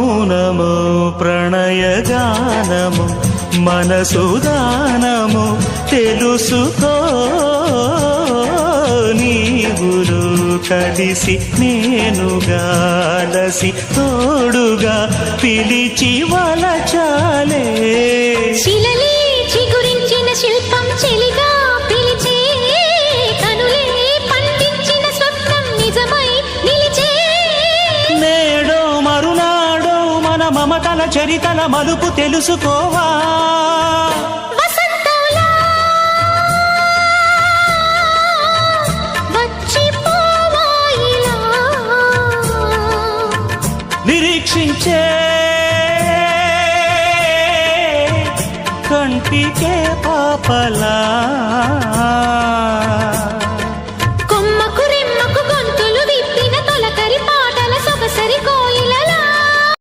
మౌనము ప్రణయగానము మనసుదానము తెలుసుకో నీవులు కలిసి నేనుగాలసి తోడుగా పిలిచి వలచాలే శిలలే చిగురించిన శిల్పం చెలిగా పిలిచే కనులే పండించిన స్వప్నం నిజమై నిలిచే నేడో మరునాడో మన మమతల చరితల మలుపు తెలుసుకోవా వసంతంలా వచ్చిపోవాయిలా నిరీక్షించే కంటికే పాపలా కొమ్మకు రెమ్మకు గొంతులు విప్పిన తొలకరి పాటల సొగసరి